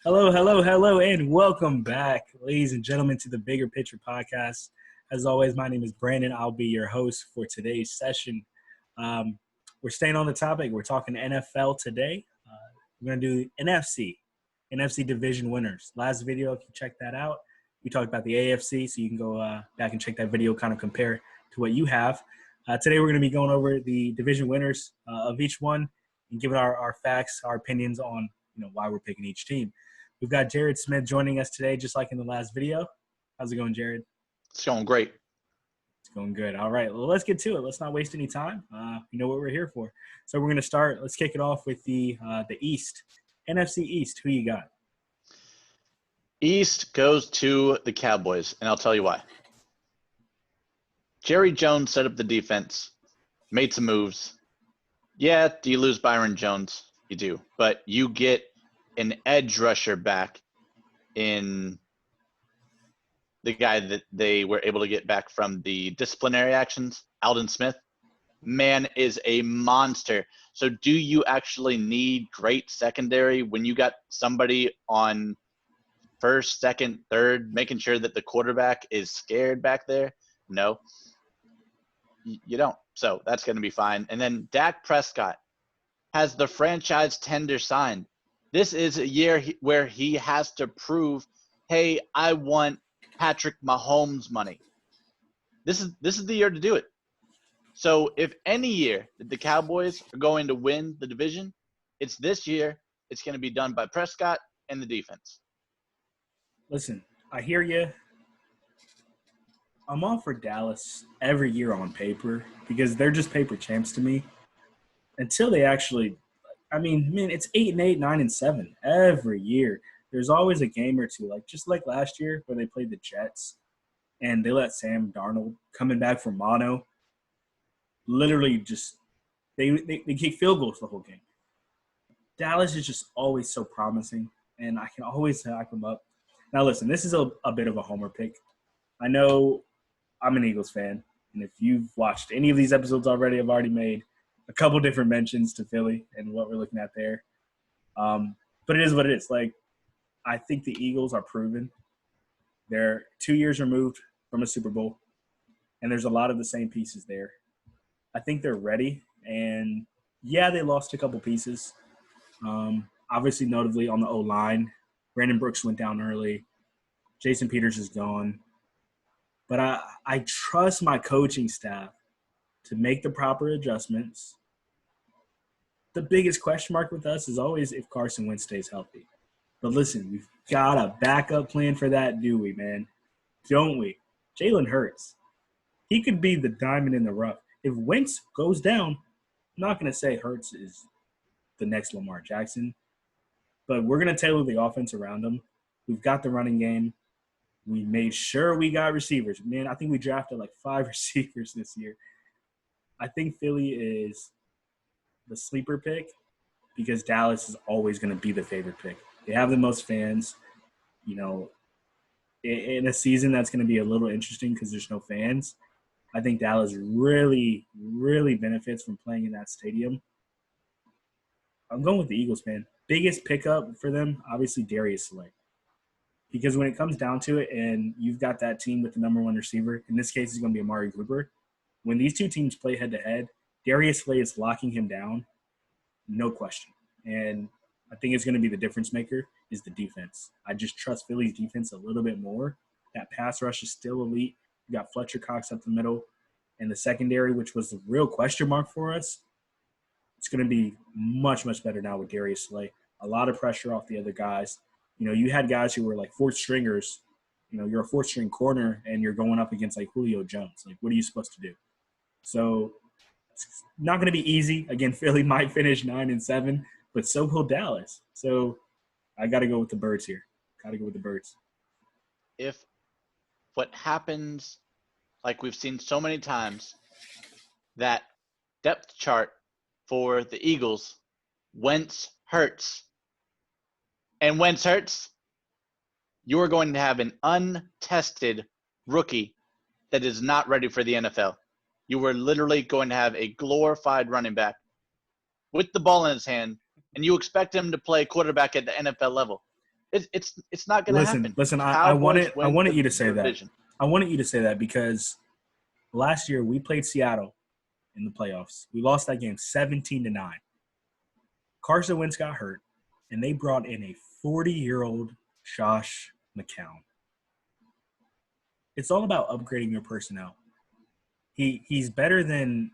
Hello, hello, hello, and welcome back, ladies and gentlemen, to the Bigger Picture Podcast. As always, my name is Brandon. I'll be your host for today's session. We're staying on the topic. We're talking NFL today. We're going to do NFC division winners. Last video, if you check that out, we talked about the AFC, so you can go back and check that video, kind of compare to what you have. Today, we're going to be going over the division winners of each one and giving our facts, our opinions on why we're picking each team. We've got Jared Smith joining us today, just like in the last video. How's it going, Jared? It's going great. It's going good. All right. Well, let's get to it. Let's not waste any time. You know what we're here for. So we're going to start. Let's kick it off with the East. NFC East. Who you got? East goes to the Cowboys, and I'll tell you why. Jerry Jones set up the defense, made some moves. Yeah, do you lose Byron Jones? You do. But you get an edge rusher back in the guy that they were able to get back from the disciplinary actions, Aldon Smith. Man is a monster. So do you actually need great secondary when you got somebody on first, second, third, making sure that the quarterback is scared back there? No, you don't. So that's going to be fine. And then Dak Prescott has the franchise tender signed. This is a year where he has to prove, hey, I want Patrick Mahomes money. This is the year to do it. So if any year that the Cowboys are going to win the division, it's this year. It's going to be done by Prescott and the defense. Listen, I hear you. I'm all for Dallas every year on paper because they're just paper champs to me. Until they actually – it's 8-8, 9-7 every year. There's always a game or two, just like last year where they played the Jets and they let Sam Darnold coming back from mono literally just they kick field goals the whole game. Dallas is just always so promising, and I can always hack them up. Now, listen, this is a bit of a homer pick. I know I'm an Eagles fan, and if you've watched any of these episodes already, I've already made a couple different mentions to Philly and what we're looking at there. But it is what it is. I think the Eagles are proven. They're 2 years removed from a Super Bowl, and there's a lot of the same pieces there. I think they're ready, and, yeah, they lost a couple pieces. Obviously, notably on the O-line, Brandon Brooks went down early. Jason Peters is gone. But I trust my coaching staff to make the proper adjustments. The biggest question mark with us is always if Carson Wentz stays healthy. But listen, we've got a backup plan for that, do we, man? Don't we? Jalen Hurts. He could be the diamond in the rough. If Wentz goes down, I'm not going to say Hurts is the next Lamar Jackson, but we're going to tailor the offense around him. We've got the running game. We made sure we got receivers. Man, I think we drafted 5 receivers this year. I think Philly is the sleeper pick because Dallas is always going to be the favorite pick. They have the most fans. In a season that's going to be a little interesting because there's no fans, I think Dallas really, really benefits from playing in that stadium. I'm going with the Eagles, man. Biggest pickup for them, obviously, Darius Slay. Because when it comes down to it and you've got that team with the number one receiver, in this case it's going to be Amari Cooper, when these two teams play head-to-head, Darius Slay is locking him down, no question. And I think it's going to be the difference maker is the defense. I just trust Philly's defense a little bit more. That pass rush is still elite. You got Fletcher Cox up the middle. And the secondary, which was the real question mark for us, it's going to be much, much better now with Darius Slay. A lot of pressure off the other guys. You had guys who were fourth stringers. You're a fourth string corner and you're going up against Julio Jones. What are you supposed to do? So it's not going to be easy. Again, Philly might finish 9-7, but so will Dallas. So I got to go with the Birds here. Got to go with the Birds. If what happens, like we've seen so many times, that depth chart for the Eagles, Wentz hurts. And Wentz hurts, you are going to have an untested rookie that is not ready for the NFL. You are literally going to have a glorified running back with the ball in his hand, and you expect him to play quarterback at the NFL level. It's not going to Listen, happen. listen. I Cowboys wanted I win wanted the you to say that. division. I wanted you to say that because last year we played Seattle in the playoffs. We lost that game 17-9. Carson Wentz got hurt, and they brought in a 40-year-old Josh McCown. It's all about upgrading your personnel. He's better than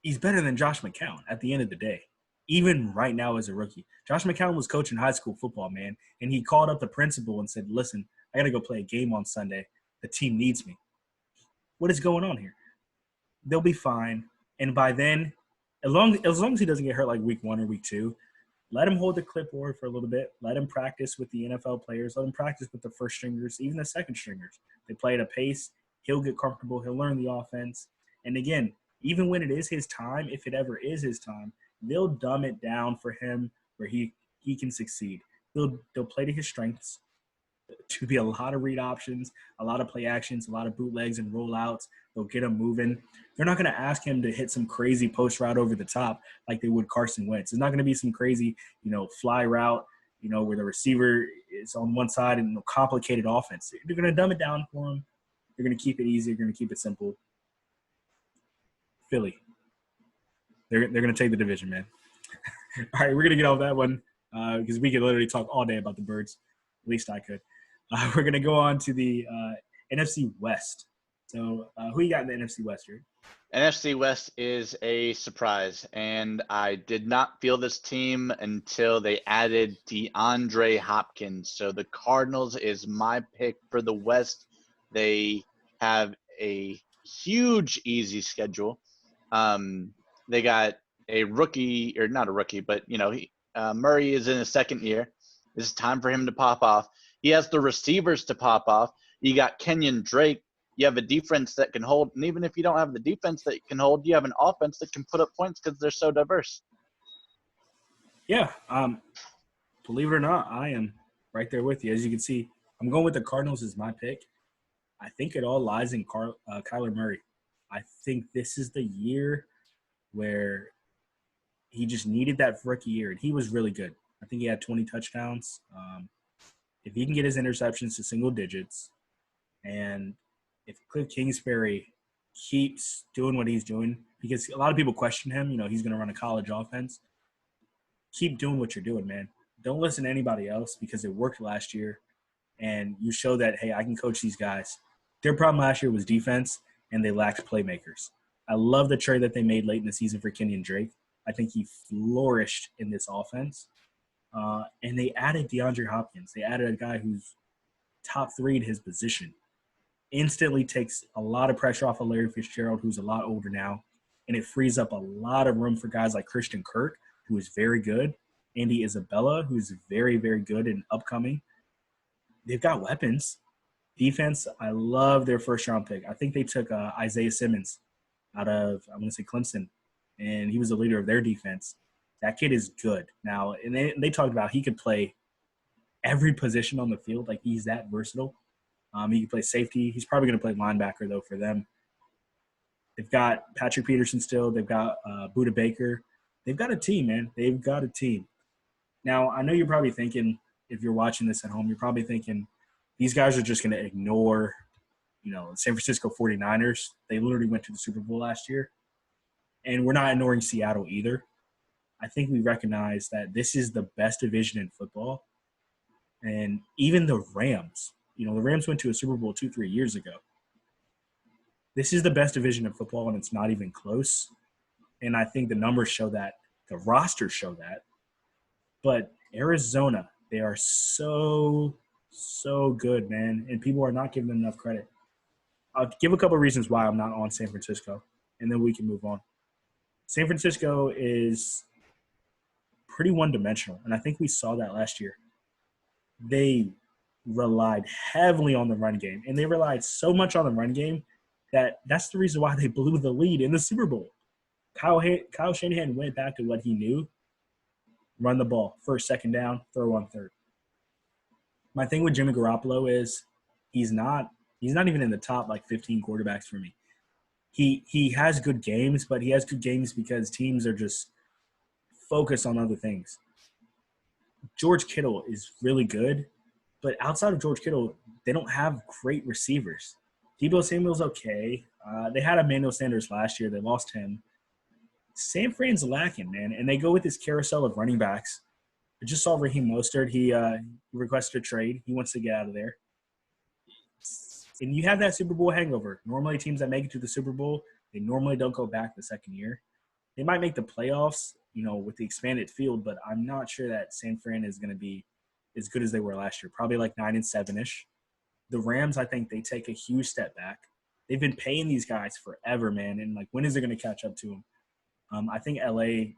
Josh McCown at the end of the day. Even right now as a rookie, Josh McCown was coaching high school football, man, and he called up the principal and said, "Listen, I got to go play a game on Sunday. The team needs me." What is going on here? They'll be fine, and by then, as long as he doesn't get hurt like week 1 or week 2, let him hold the clipboard for a little bit. Let him practice with the NFL players. Let him practice with the first stringers, even the second stringers. They play at a pace. He'll get comfortable. He'll learn the offense. And again, even when it is his time, if it ever is his time, they'll dumb it down for him where he can succeed. They'll play to his strengths. To be a lot of read options, a lot of play actions, a lot of bootlegs and rollouts. They'll get him moving. They're not going to ask him to hit some crazy post route over the top like they would Carson Wentz. It's not going to be some crazy, fly route, where the receiver is on one side and complicated offense. They're going to dumb it down for him. They're going to keep it easy. They're going to keep it simple. Philly. They're going to take the division, man. All right, we're going to get off that one because we could literally talk all day about the Birds. At least I could. We're going to go on to the NFC West. So who you got in the NFC West here? NFC West is a surprise, and I did not feel this team until they added DeAndre Hopkins. So the Cardinals is my pick for the West. They have a huge, easy schedule. They got a rookie, or not a rookie, but Murray is in his second year. It's time for him to pop off. He has the receivers to pop off. You got Kenyon Drake. You have a defense that can hold. And even if you don't have the defense that can hold, you have an offense that can put up points because they're so diverse. Yeah. Believe it or not, I am right there with you. As you can see, I'm going with the Cardinals as my pick. I think it all lies in Kyler Murray. I think this is the year where he just needed that rookie year, and he was really good. I think he had 20 touchdowns. If he can get his interceptions to single digits, and if Cliff Kingsbury keeps doing what he's doing, because a lot of people question him, he's going to run a college offense. Keep doing what you're doing, man. Don't listen to anybody else because it worked last year, and you show that, hey, I can coach these guys. Their problem last year was defense, and they lacked playmakers. I love the trade that they made late in the season for Kenyon Drake. I think he flourished in this offense. And they added DeAndre Hopkins. They added a guy who's top 3 in his position. Instantly takes a lot of pressure off of Larry Fitzgerald, who's a lot older now. And it frees up a lot of room for guys like Christian Kirk, who is very good. Andy Isabella, who's very, very good and upcoming. They've got weapons. Defense, I love their first-round pick. I think they took Isaiah Simmons out of, I'm going to say Clemson, and he was the leader of their defense. That kid is good. Now, and they talked about he could play every position on the field. Like, he's that versatile. He can play safety. He's probably going to play linebacker, though, for them. They've got Patrick Peterson still. They've got Budda Baker. They've got a team, man. They've got a team. Now, I know you're probably thinking, if you're watching this at home, you're probably thinking, these guys are just going to ignore, San Francisco 49ers. They literally went to the Super Bowl last year. And we're not ignoring Seattle either. I think we recognize that this is the best division in football. And even the Rams, the Rams went to a Super Bowl 2-3 years ago. This is the best division in football, and it's not even close. And I think the numbers show that. The rosters show that. But Arizona, they are so good, man. And people are not giving them enough credit. I'll give a couple of reasons why I'm not on San Francisco, and then we can move on. San Francisco is pretty one-dimensional, and I think we saw that last year. They relied heavily on the run game, and they relied so much on the run game that's the reason why they blew the lead in the Super Bowl. Kyle Shanahan went back to what he knew: run the ball, first, second down, throw on third. My thing with Jimmy Garoppolo is he's not even in the top 15 quarterbacks for me. He has good games, but he has good games because teams are just focused on other things. George Kittle is really good, But outside of George Kittle, they don't have great receivers. Debo Samuel's okay. They had Emmanuel Sanders last year. They lost him. San Fran's lacking, man, and they go with this carousel of running backs. I just saw Raheem Mostert. He requested a trade. He wants to get out of there. And you have that Super Bowl hangover. Normally, teams that make it to the Super Bowl, they normally don't go back the second year. They might make the playoffs, with the expanded field, but I'm not sure that San Fran is going to be as good as they were last year. Probably like 9-7-ish. The Rams, I think they take a huge step back. They've been paying these guys forever, man, and like when is it going to catch up to them? I think LA,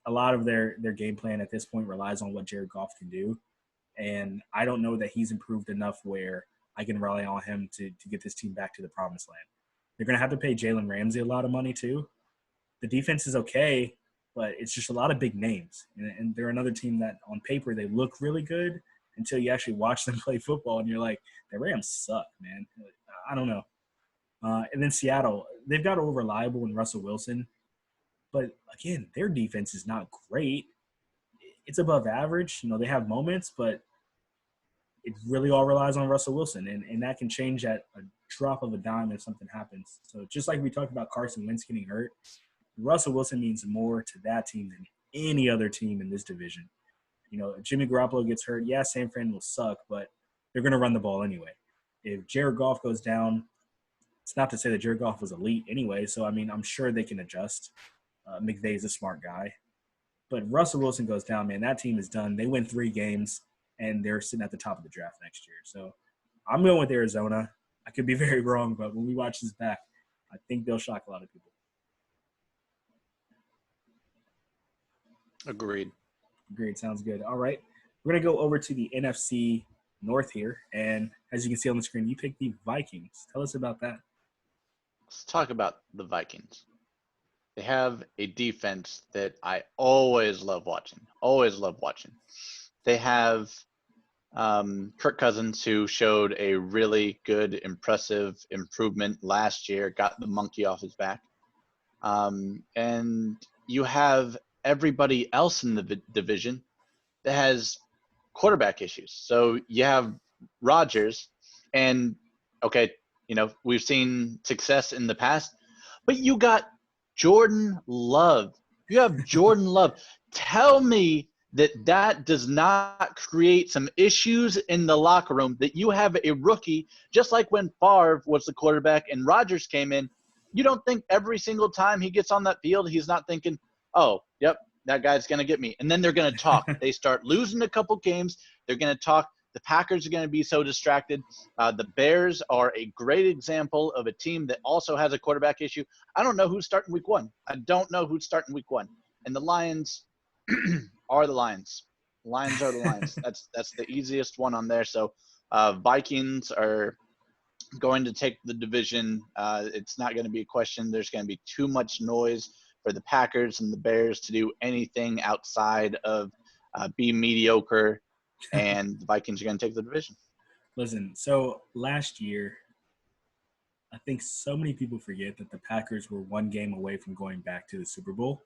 a lot of their game plan at this point relies on what Jared Goff can do, and I don't know that he's improved enough where I can rely on him to get this team back to the promised land. They're going to have to pay Jalen Ramsey a lot of money too. The defense is okay, but it's just a lot of big names, and they're another team that on paper they look really good until you actually watch them play football, and you're like, the Rams suck, man. I don't know. And then Seattle, they've got over reliable in Russell Wilson. But, again, their defense is not great. It's above average. They have moments, but it really all relies on Russell Wilson. And that can change at a drop of a dime if something happens. So just like we talked about Carson Wentz getting hurt, Russell Wilson means more to that team than any other team in this division. If Jimmy Garoppolo gets hurt, yeah, San Fran will suck, but they're going to run the ball anyway. If Jared Goff goes down, it's not to say that Jared Goff was elite anyway. So, I'm sure they can adjust. McVay's a smart guy. But Russell Wilson goes down, man, that team is done. They win 3 games, and they're sitting at the top of the draft next year. So I'm going with Arizona. I could be very wrong, but when we watch this back, I think they'll shock a lot of people. Agreed. Sounds good. All right. We're going to go over to the NFC North here. And as you can see on the screen, you picked the Vikings. Tell us about that. Let's talk about the Vikings. They have a defense that I always love watching. They have Kirk Cousins, who showed a really good, impressive improvement last year, got the monkey off his back. And you have everybody else in the division that has quarterback issues. So you have Rodgers, and, okay, we've seen success in the past, but you got Jordan Love. You have Jordan Love. Tell me that does not create some issues in the locker room, that you have a rookie, just like when Favre was the quarterback and Rodgers came in. You don't think every single time he gets on that field, he's not thinking, oh, yep, that guy's going to get me. And then they're going to talk. They start losing a couple games. They're going to talk. The Packers are going to be so distracted. The Bears are a great example of a team that also has a quarterback issue. I don't know who's starting week 1. And the Lions are the Lions. Lions are the Lions. That's the easiest one on there. So Vikings are going to take the division. It's not going to be a question. There's going to be too much noise for the Packers and the Bears to do anything outside of be mediocre. And the Vikings are going to take the division. Listen, so last year, I think so many people forget that the Packers were 1 game away from going back to the Super Bowl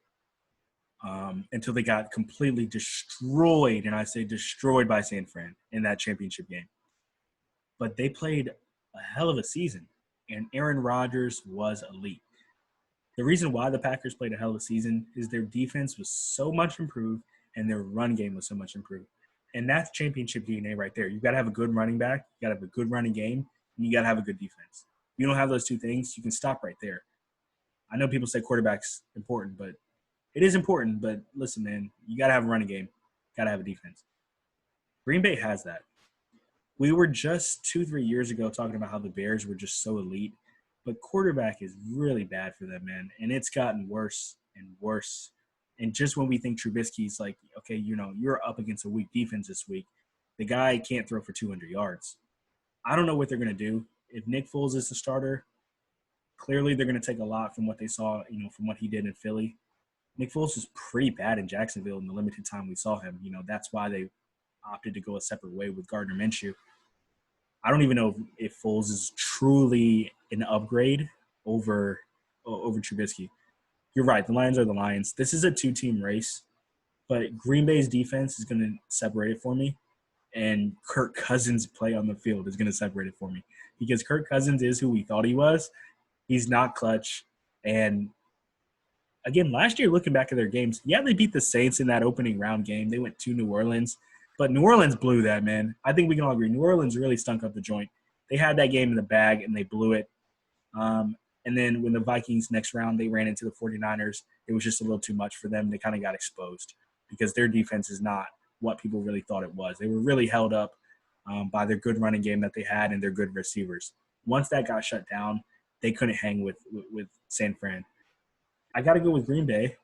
until they got completely destroyed, and I say destroyed by San Fran in that championship game. But they played a hell of a season, and Aaron Rodgers was elite. The reason why the Packers played a hell of a season is their defense was so much improved and their run game was so much improved. And that's championship DNA right there. You've got to have a good running back, you got to have a good running game, and you got to have a good defense. If you don't have those 2 things, you can stop right there. I know people say quarterback's important, but it is important. But listen, man, you got to have a running game, got to have a defense. Green Bay has that. We were just 2-3 years ago talking about how the Bears were just so elite, but quarterback is really bad for them, man, and it's gotten worse and worse. And just when we think Trubisky's like, okay, you're up against a weak defense this week, the guy can't throw for 200 yards. I don't know what they're going to do. If Nick Foles is the starter, clearly they're going to take a lot from what they saw, from what he did in Philly. Nick Foles was pretty bad in Jacksonville in the limited time we saw him. That's why they opted to go a separate way with Gardner Minshew. I don't even know if Foles is truly an upgrade over Trubisky. You're right. The Lions are the Lions. This is a 2-team race, but Green Bay's defense is going to separate it for me. and Kirk Cousins' play on the field is going to separate it for me, because Kirk Cousins is who we thought he was. He's not clutch. And again, last year, looking back at their games, yeah, they beat the Saints in that opening round game. They went to New Orleans, but New Orleans blew that, man. I think we can all agree. New Orleans really stunk up the joint. They had that game in the bag, and they blew it. Um, and then when the Vikings next round, they ran into the 49ers, it was just a little too much for them. They kind of got exposed because their defense is not what people really thought it was. They were really held up by their good running game that they had and their good receivers. Once that got shut down, they couldn't hang with San Fran. I got to go with Green Bay.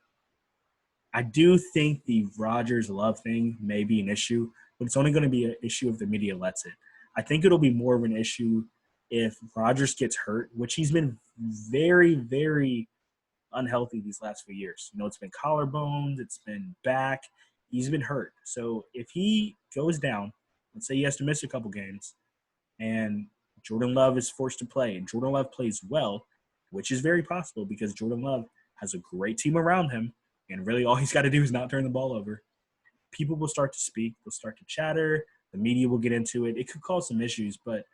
I do think the Rodgers love thing may be an issue, but it's only going to be an issue if the media lets it. I think it'll be more of an issue if Rodgers gets hurt, which he's been very, very unhealthy these last few years. You know, it's been collarbones, it's been back. He's been hurt. So if he goes down, let's say he has to miss a couple games, and Jordan Love is forced to play, and Jordan Love plays well, which is very possible because Jordan Love has a great team around him, and really all he's got to do is not turn the ball over. People will start to speak. They'll start to chatter. The media will get into it. It could cause some issues, but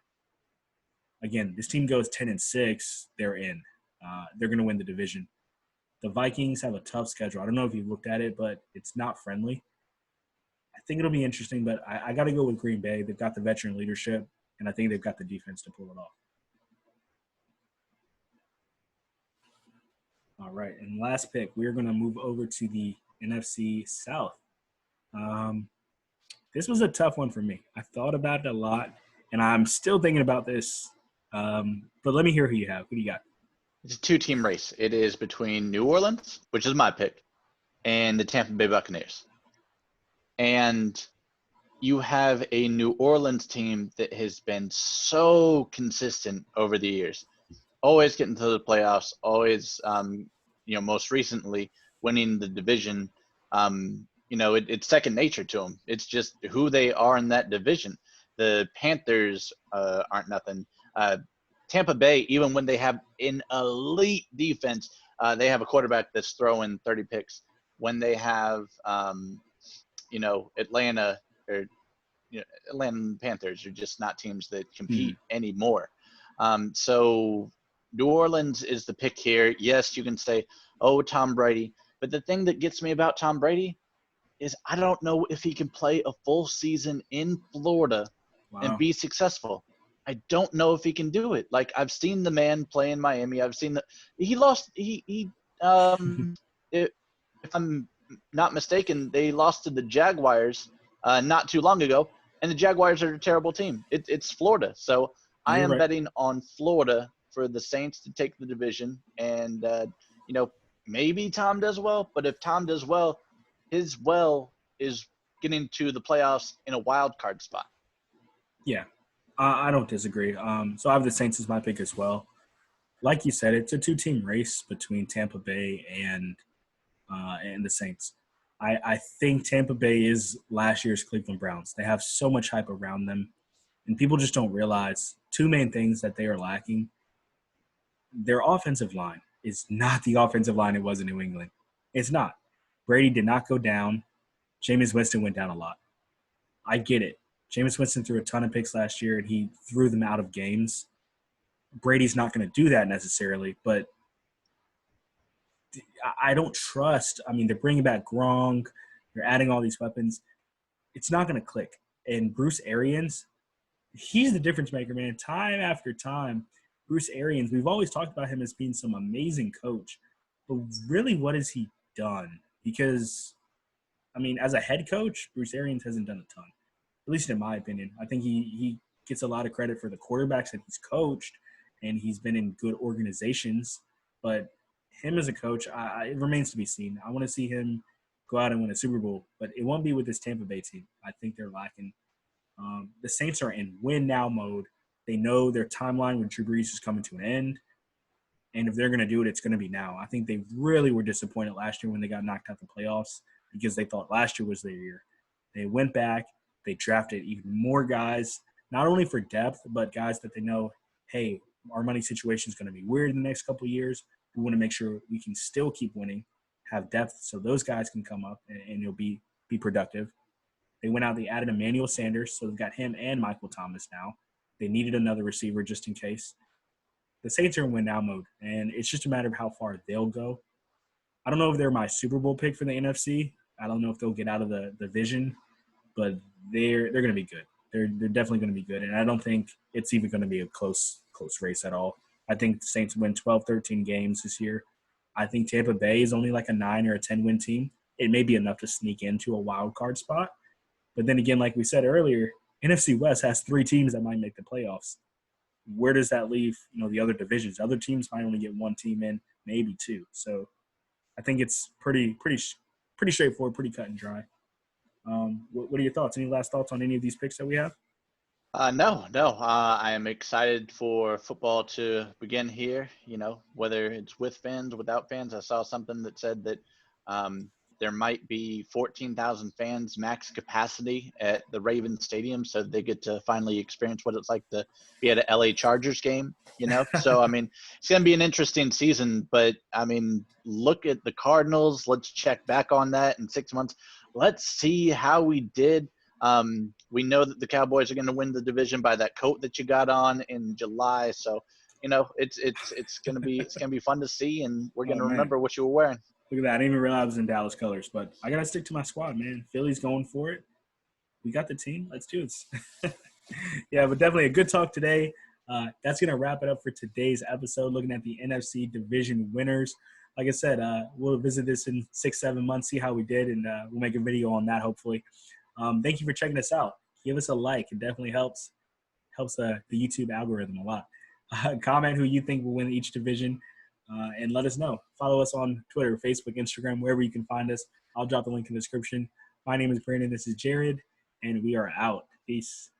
again, this team goes 10-6. They're in. They're going to win the division. The Vikings have a tough schedule. I don't know if you've looked at it, but it's not friendly. I think it'll be interesting, but I got to go with Green Bay. They've got the veteran leadership, and I think they've got the defense to pull it off. All right, and last pick, we're going to move over to the NFC South. This was a tough one for me. I thought about it a lot, and I'm still thinking about this. But let me hear who you have. Who do you got? It's a two-team race. It is between New Orleans, which is my pick, and the Tampa Bay Buccaneers. And you have a New Orleans team that has been so consistent over the years, always getting to the playoffs, always, most recently winning the division. It's second nature to them. It's just who they are in that division. The Panthers aren't nothing. Tampa Bay, even when they have an elite defense, they have a quarterback that's throwing 30 picks. When they have, Atlanta or Atlanta Panthers are just not teams that compete anymore. So New Orleans is the pick here. Yes, you can say, oh, Tom Brady. But the thing that gets me about Tom Brady is I don't know if he can play a full season in Florida and be successful. I don't know if he can do it. Like, I've seen the man play in Miami. I've seen he lost. If I'm not mistaken, they lost to the Jaguars not too long ago, and the Jaguars are a terrible team. It's Florida, so I am betting on Florida for the Saints to take the division, and maybe Tom does well. But if Tom does well, his well is getting to the playoffs in a wild card spot. Yeah, I don't disagree. So I have the Saints as my pick as well. Like you said, it's a two-team race between Tampa Bay and the Saints. I think Tampa Bay is last year's Cleveland Browns. They have so much hype around them, and people just don't realize two main things that they are lacking. Their offensive line is not the offensive line it was in New England. It's not. Brady did not go down. Jameis Winston went down a lot. I get it. Jameis Winston threw a ton of picks last year, and he threw them out of games. Brady's not going to do that necessarily, but I don't trust. I mean, they're bringing back Gronk. They're adding all these weapons. It's not going to click. And Bruce Arians, he's the difference maker, man. Time after time, Bruce Arians, we've always talked about him as being some amazing coach. But really, what has he done? Because, I mean, as a head coach, Bruce Arians hasn't done a ton, at least in my opinion. I think he gets a lot of credit for the quarterbacks that he's coached, and he's been in good organizations. But him as a coach, it remains to be seen. I want to see him go out and win a Super Bowl, but it won't be with this Tampa Bay team. I think they're lacking. The Saints are in win-now mode. They know their timeline with Drew Brees is coming to an end, and if they're going to do it, it's going to be now. I think they really were disappointed last year when they got knocked out the playoffs because they thought last year was their year. They went back. They drafted even more guys, not only for depth, but guys that they know, hey, our money situation is going to be weird in the next couple of years. We want to make sure we can still keep winning, have depth so those guys can come up and you'll be productive. They went out, they added Emmanuel Sanders, so they've got him and Michael Thomas now. They needed another receiver just in case. The Saints are in win now mode, and it's just a matter of how far they'll go. I don't know if they're my Super Bowl pick for the NFC. I don't know if they'll get out of the division, but they're going to be good. They're definitely going to be good, and I don't think it's even going to be a close race at all. I think the Saints win 12, 13 games this year. I think Tampa Bay is only like a 9 or a 10-win team. It may be enough to sneak into a wild card spot. But then again, like we said earlier, NFC West has 3 teams that might make the playoffs. Where does that leave, the other divisions? Other teams might only get 1 team in, maybe 2. So I think it's pretty straightforward, pretty cut and dry. What are your thoughts? Any last thoughts on any of these picks that we have? No. I am excited for football to begin here. Whether it's with fans, without fans. I saw something that said that there might be 14,000 fans max capacity at the Ravens Stadium, so they get to finally experience what it's like to be at an LA Chargers game. So it's going to be an interesting season. But look at the Cardinals. Let's check back on that in 6 months. Let's see how we did. We know that the Cowboys are going to win the division by that coat that you got on in July. So, it's going to be fun to see, and we're going to remember what you were wearing. Look at that. I didn't even realize I was in Dallas colors, but I got to stick to my squad, man. Philly's going for it. We got the team. Let's do this. Yeah, but definitely a good talk today. That's going to wrap it up for today's episode, looking at the NFC division winners. Like I said, we'll visit this in 6-7 months, see how we did, and we'll make a video on that hopefully. Thank you for checking us out. Give us a like. It definitely helps the YouTube algorithm a lot. Comment who you think will win each division, and let us know. Follow us on Twitter, Facebook, Instagram, wherever you can find us. I'll drop the link in the description. My name is Brandon. This is Jared, and we are out. Peace.